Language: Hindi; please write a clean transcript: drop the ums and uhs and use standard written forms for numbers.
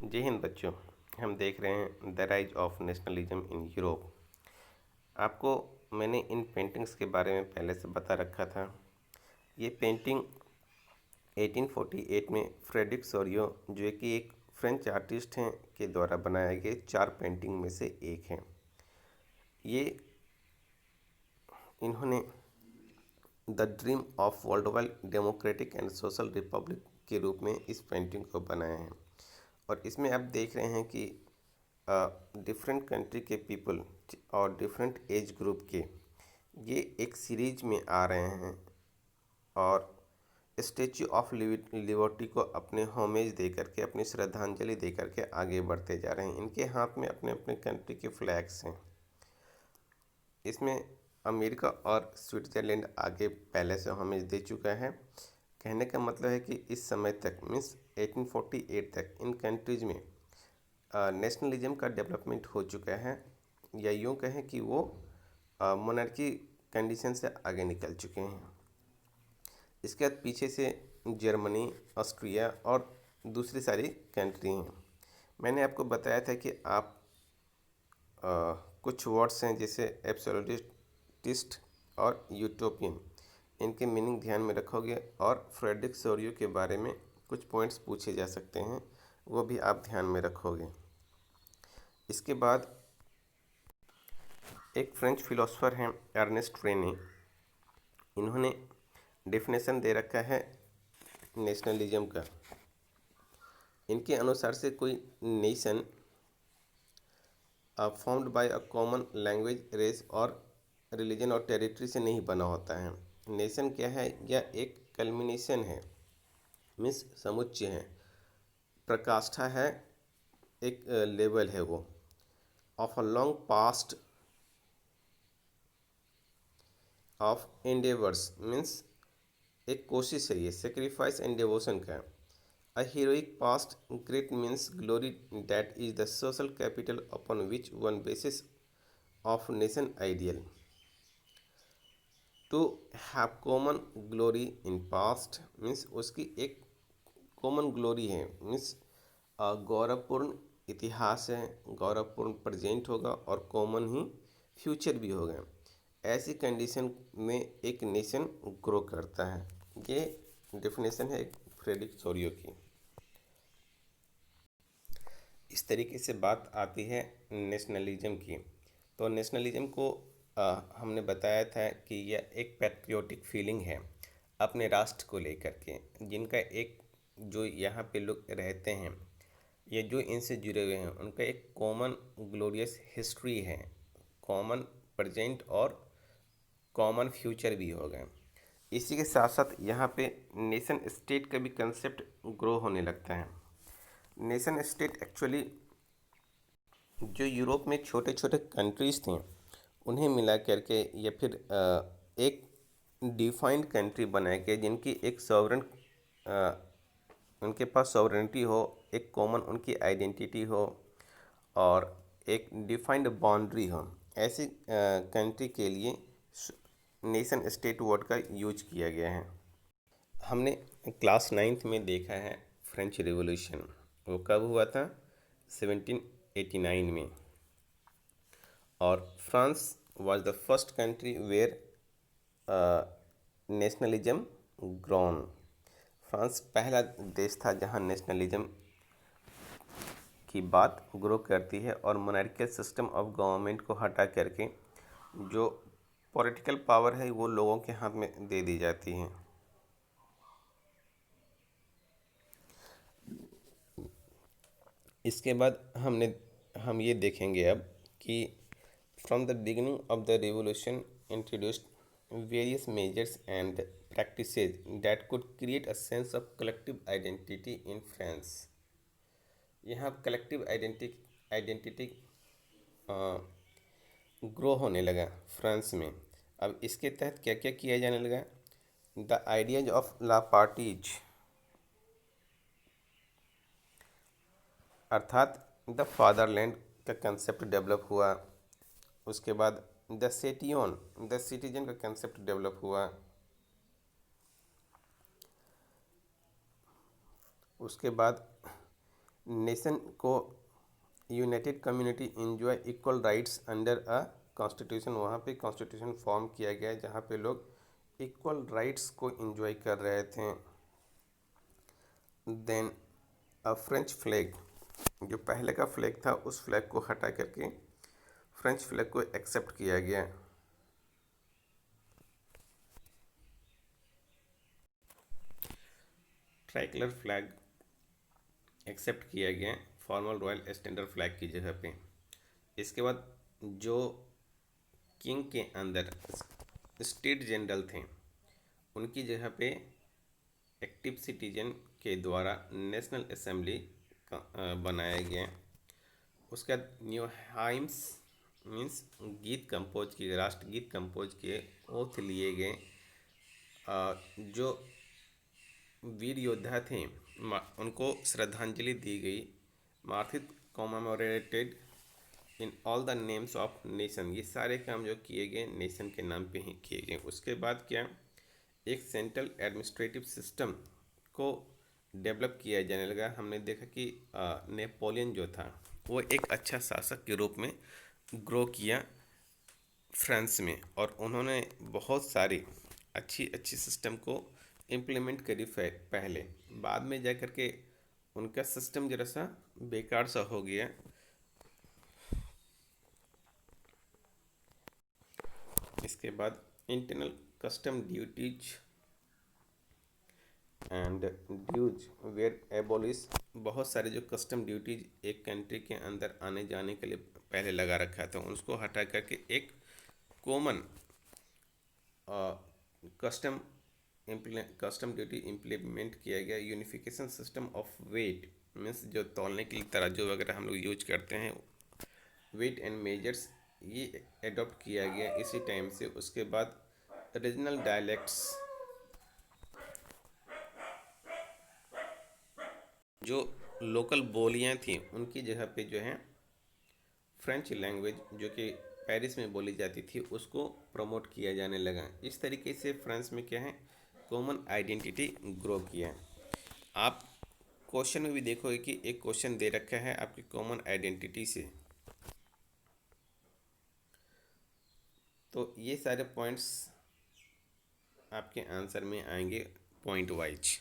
जय हिंद बच्चों। हम देख रहे हैं the rise of nationalism in Europe. आपको मैंने इन पेंटिंग्स के बारे में पहले से बता रखा था। ये पेंटिंग 1848 में फ्रेडरिक सोरियो, जो कि एक फ्रेंच आर्टिस्ट हैं, के द्वारा बनाए गए 4 पेंटिंग में से एक है। ये इन्होंने the dream of world wide democratic and social Republic के रूप में इस पेंटिंग को बनाया है। और इसमें आप देख रहे हैं कि डिफरेंट कंट्री के पीपल और डिफरेंट एज ग्रुप के ये एक सीरीज में आ रहे हैं और स्टेच्यू ऑफ लिबर्टी को अपने होमेज दे करके, अपनी श्रद्धांजलि दे करके आगे बढ़ते जा रहे हैं। इनके हाथ में अपने अपने कंट्री के फ्लैग्स हैं। इसमें अमेरिका और स्विट्ज़रलैंड आगे पहले से होमेज दे चुका है। कहने का मतलब है कि इस समय तक मीन्स 1848 तक इन कंट्रीज़ में नेशनलिज्म का डेवलपमेंट हो चुका है, या यूँ कहें कि वो मोनार्की कंडीशन से आगे निकल चुके हैं। इसके बाद पीछे से जर्मनी, ऑस्ट्रिया और दूसरी सारी कंट्री हैं। मैंने आपको बताया था कि आप कुछ वर्ड्स हैं जैसे एब्सोल्यूटिस्ट और यूटोपियन, इनके मीनिंग ध्यान में रखोगे और फ्रेडरिक सोरियो के बारे में कुछ पॉइंट्स पूछे जा सकते हैं, वो भी आप ध्यान में रखोगे। इसके बाद एक फ्रेंच फिलोसोफर हैं अर्नेस्ट रेने, इन्होंने डेफिनेशन दे रखा है नेशनलिज्म का। इनके अनुसार से कोई nation formed by a common language, race और रिलीजन और टेरिटरी से नहीं बना होता है। नेशन क्या है? यह एक कल्मिनेशन है, मीन्स समुच्चय है, प्रकाष्ठा है, एक लेवल है वो, of a long past of endeavours, means एक कोशिश है ये, सेक्रीफाइस एंड डिवोशन का। A heroic past, great means glory, that is the social capital upon which one basis of nation ideal. To have common glory in past means उसकी एक कॉमन ग्लोरी है, मीन्स गौरवपूर्ण इतिहास है, गौरवपूर्ण प्रेजेंट होगा और कॉमन ही फ्यूचर भी होगा। ऐसी कंडीशन में एक नेशन ग्रो करता है। ये डेफिनेशन है फ्रेडरिक सोरियो की। इस तरीके से बात आती है नेशनलिज्म की। तो नेशनलिज्म को हमने बताया था कि यह एक पैट्रियोटिक फीलिंग है अपने राष्ट्र को लेकर के, जिनका एक जो यहाँ पे लोग रहते हैं या जो इनसे जुड़े हुए हैं, उनका एक कॉमन ग्लोरियस हिस्ट्री है, कॉमन प्रेजेंट और कॉमन फ्यूचर भी होगा। इसी के साथ साथ यहाँ पे नेशन स्टेट का भी कंसेप्ट ग्रो होने लगता है। नेशन स्टेट एक्चुअली जो यूरोप में छोटे छोटे कंट्रीज़ थे उन्हें मिला करके या फिर एक डिफाइंड कंट्री बनाए गए, जिनकी एक सॉवरेन, उनके पास सॉवरेनिटी हो, एक कॉमन उनकी आइडेंटिटी हो और एक डिफाइंड बाउंड्री हो। ऐसी कंट्री के लिए नेशन स्टेट वर्ड का यूज किया गया है। हमने क्लास 9th में देखा है फ्रेंच रिवॉल्यूशन, वो कब हुआ था? 1789 में। और France was the first country where nationalism grown. France पहला देश था जहां नेशनलिज्म की बात ग्रो करती है और मोनार्कियल सिस्टम ऑफ गवर्नमेंट को हटा करके जो पॉलिटिकल पावर है वो लोगों के हाथ में दे दी जाती है। इसके बाद हम ये देखेंगे अब कि from the beginning of the revolution introduced various measures and practices that could create a sense of collective identity in France. यहाँ कलेक्टिव आइडेंटिटी ग्रो होने लगा फ्रांस में। अब इसके तहत क्या क्या किया जाने लगा? The ideas of la patrie, अर्थात द फादरलैंड का कंसेप्ट डेवलप हुआ। उसके बाद द सेटियन, द सिटीजन का कंसेप्ट डेवलप हुआ। उसके बाद नेशन को united community enjoy equal rights under a constitution, वहाँ पे कॉन्स्टिट्यूशन फॉर्म किया गया है जहाँ पे लोग इक्वल राइट्स को इंजॉय कर रहे थे। देन अ फ्रेंच फ्लैग, जो पहले का फ्लैग था उस फ्लैग को हटा करके फ्रेंच फ्लैग को एक्सेप्ट किया गया। ट्राइकलर फ्लैग एक्सेप्ट किया गया फॉर्मल रॉयल स्टैंडर्ड फ्लैग की जगह पे। इसके बाद जो किंग के अंदर स्टेट जनरल थे उनकी जगह पे एक्टिव सिटीजन के द्वारा नेशनल असेंबली बनाया गया। उसके बाद न्यू हाइम्स मीन्स गीत कंपोज किए, राष्ट्रगीत कंपोज किए, ओथ लिए गए। जो वीर योद्धा थे उनको श्रद्धांजलि दी गई। Martyred commemorated in all the names of nation, ये सारे काम जो किए गए नेशन के नाम पे ही किए गए। उसके बाद क्या, एक सेंट्रल एडमिनिस्ट्रेटिव सिस्टम को डेवलप किया जाने लगा। हमने देखा कि नेपोलियन जो था वो एक अच्छा शासक के रूप में ग्रो किया फ्रांस में, और उन्होंने बहुत सारी अच्छी अच्छी सिस्टम को इम्प्लीमेंट करी पहले। बाद में जा कर के उनका सिस्टम जरा सा बेकार सा हो गया। इसके बाद internal custom duties and dues were abolish, बहुत सारे जो कस्टम ड्यूटीज एक कंट्री के अंदर आने जाने के लिए पहले लगा रखा था उसको हटा करके एक common custom custom duty implement किया गया। Unification system of weight means जो तौलने के लिए तराजू वगैरह हम लोग यूज करते हैं, वेट एंड मेजर्स, ये एडॉप्ट किया गया इसी टाइम से। उसके बाद रीजनल डायलेक्ट्स, जो लोकल बोलियां थी उनकी जगह पे जो है फ्रेंच लैंग्वेज जो कि पेरिस में बोली जाती थी उसको प्रमोट किया जाने लगा। इस तरीके से फ्रांस में क्या है, कॉमन आइडेंटिटी ग्रो किया। आप क्वेश्चन में भी देखोगे कि एक क्वेश्चन दे रखा है आपकी कॉमन आइडेंटिटी से, तो ये सारे पॉइंट्स आपके आंसर में आएंगे पॉइंट वाइज।